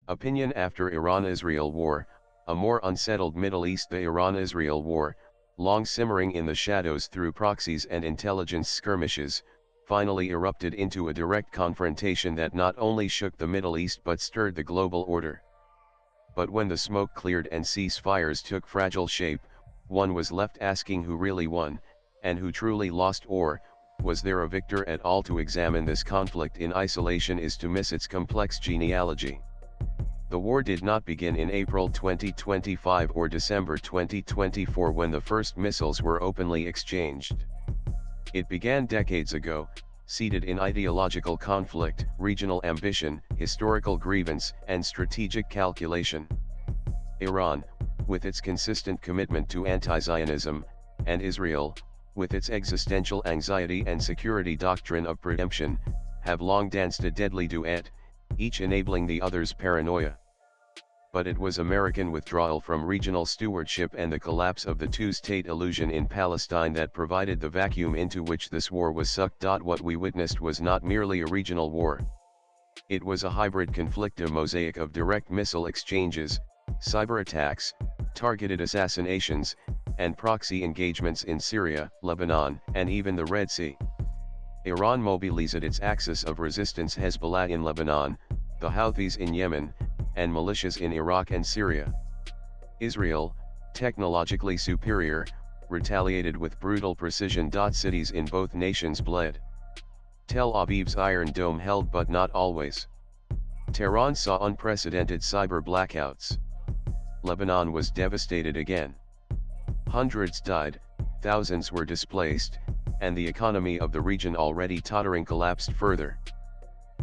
Opinion after Iran-Israel War, a more unsettled Middle East. The Iran-Israel War, long simmering in the shadows through proxies and intelligence skirmishes, finally erupted into a direct confrontation that not only shook the Middle East but stirred the global order. But when the smoke cleared and ceasefires took fragile shape, one was left asking who really won, and who truly lost, or was there a victor at all? To examine this conflict in isolation is to miss its complex genealogy. The war did not begin in April 2025 or December 2024 when the first missiles were openly exchanged. It began decades ago, seated in ideological conflict, regional ambition, historical grievance, and strategic calculation. Iran, with its consistent commitment to anti-Zionism, and Israel, with its existential anxiety and security doctrine of preemption, have long danced a deadly duet, each enabling the other's paranoia. But it was American withdrawal from regional stewardship and the collapse of the two-state illusion in Palestine that provided the vacuum into which this war was sucked. What we witnessed was not merely a regional war. It was a hybrid conflict, a mosaic of direct missile exchanges, cyber attacks, targeted assassinations, and proxy engagements in Syria, Lebanon, and even the Red Sea. Iran mobilized its axis of resistance, Hezbollah in Lebanon, the Houthis in Yemen, and militias in Iraq and Syria. Israel, technologically superior, retaliated with brutal precision. Cities in both nations bled. Tel Aviv's Iron Dome held, but not always. Tehran saw unprecedented cyber blackouts. Lebanon was devastated again. Hundreds died, thousands were displaced, and the economy of the region, already tottering, collapsed further.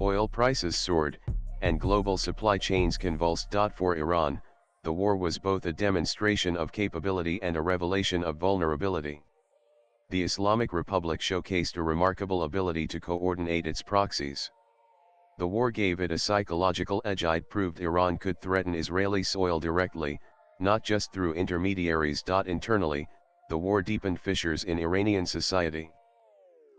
Oil prices soared, and global supply chains convulsed. For Iran, the war was both a demonstration of capability and a revelation of vulnerability. The Islamic Republic showcased a remarkable ability to coordinate its proxies. The war gave it a psychological edge. It proved Iran could threaten Israeli soil directly, not just through intermediaries. Internally, the war deepened fissures in Iranian society.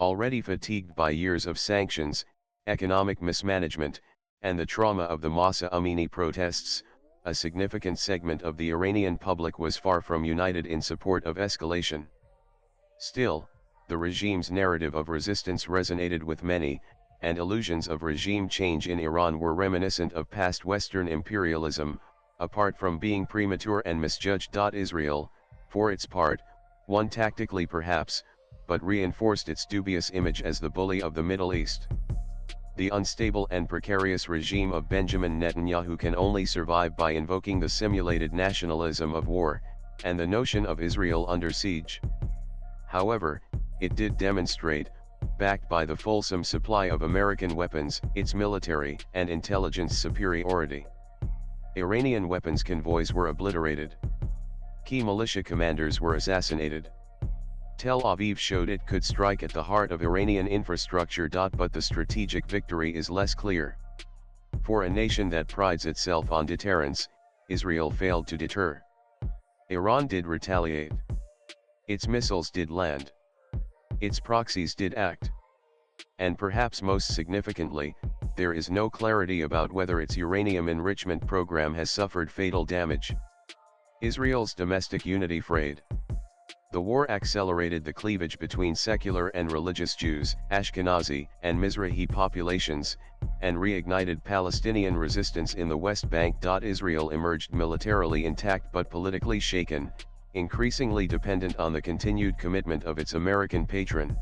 Already fatigued by years of sanctions, economic mismanagement, and the trauma of the Mahsa Amini protests, a significant segment of the Iranian public was far from united in support of escalation. Still, the regime's narrative of resistance resonated with many, and illusions of regime change in Iran were reminiscent of past Western imperialism, apart from being premature and misjudged. Israel, for its part, won tactically perhaps, but reinforced its dubious image as the bully of the Middle East. The unstable and precarious regime of Benjamin Netanyahu can only survive by invoking the simulated nationalism of war, and the notion of Israel under siege. However, it did demonstrate, backed by the fulsome supply of American weapons, its military and intelligence superiority. Iranian weapons convoys were obliterated. Key militia commanders were assassinated. Tel Aviv showed it could strike at the heart of Iranian infrastructure. But the strategic victory is less clear. For a nation that prides itself on deterrence, Israel failed to deter. Iran did retaliate. Its missiles did land. Its proxies did act. And perhaps most significantly, there is no clarity about whether its uranium enrichment program has suffered fatal damage. Israel's domestic unity frayed. The war accelerated the cleavage between secular and religious Jews, Ashkenazi and Mizrahi populations, and reignited Palestinian resistance in the West Bank. Israel emerged militarily intact but politically shaken, increasingly dependent on the continued commitment of its American patron.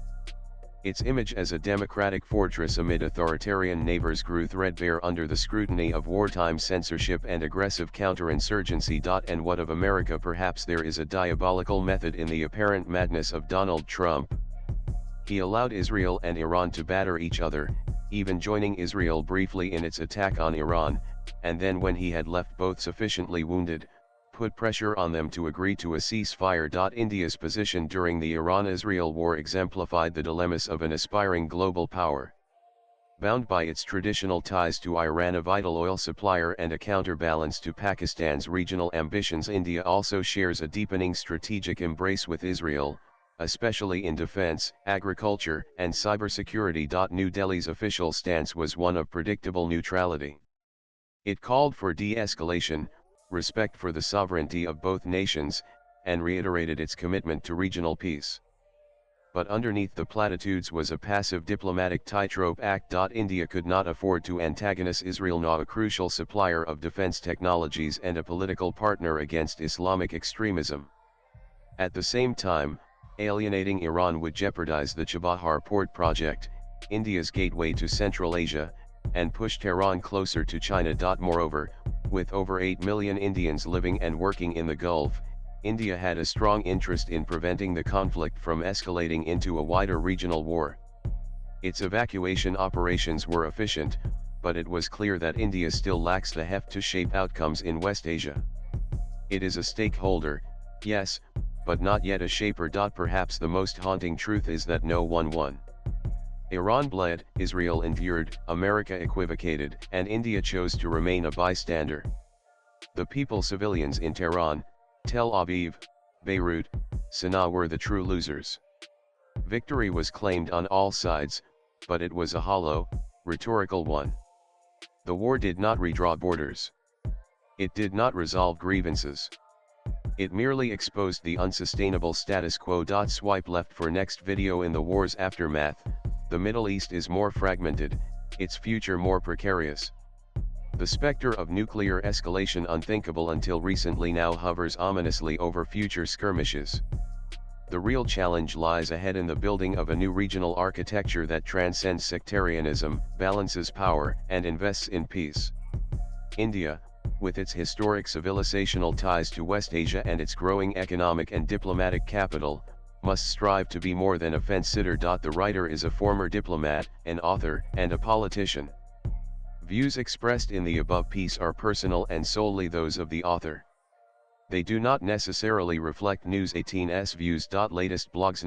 Its image as a democratic fortress amid authoritarian neighbors grew threadbare under the scrutiny of wartime censorship and aggressive counterinsurgency. And what of America? Perhaps there is a diabolical method in the apparent madness of Donald Trump. He allowed Israel and Iran to batter each other, even joining Israel briefly in its attack on Iran, and then when he had left both sufficiently wounded, put pressure on them to agree to a ceasefire. India's position during the Iran-Israel war exemplified the dilemmas of an aspiring global power. Bound by its traditional ties to Iran, a vital oil supplier and a counterbalance to Pakistan's regional ambitions, India also shares a deepening strategic embrace with Israel, especially in defense, agriculture, and cybersecurity. New Delhi's official stance was one of predictable neutrality. It called for de-escalation, respect for the sovereignty of both nations, and reiterated its commitment to regional peace. But underneath the platitudes was a passive diplomatic tightrope act. India could not afford to antagonize Israel, now a crucial supplier of defense technologies and a political partner against Islamic extremism. At the same time, alienating Iran would jeopardize the Chabahar port project, India's gateway to Central Asia, and push Tehran closer to China. Moreover, with over 8 million Indians living and working in the Gulf, India had a strong interest in preventing the conflict from escalating into a wider regional war. Its evacuation operations were efficient, but it was clear that India still lacks the heft to shape outcomes in West Asia. It is a stakeholder, yes, but not yet a shaper. Perhaps the most haunting truth is that no one won. Iran bled, Israel endured, America equivocated, and India chose to remain a bystander. The people, civilians in Tehran, Tel Aviv, Beirut, Sana'a were the true losers. Victory was claimed on all sides, but it was a hollow, rhetorical one. The war did not redraw borders. It did not resolve grievances. It merely exposed the unsustainable status quo. Swipe left for next video. In the war's aftermath, the Middle East is more fragmented, its future more precarious. The specter of nuclear escalation, unthinkable until recently, now hovers ominously over future skirmishes. The real challenge lies ahead in the building of a new regional architecture that transcends sectarianism, balances power, and invests in peace. India, with its historic civilizational ties to West Asia and its growing economic and diplomatic capital, must strive to be more than a fence-sitter. The writer is a former diplomat, an author, and a politician. Views expressed in the above piece are personal and solely those of the author. They do not necessarily reflect News 18's views. Latest blogs.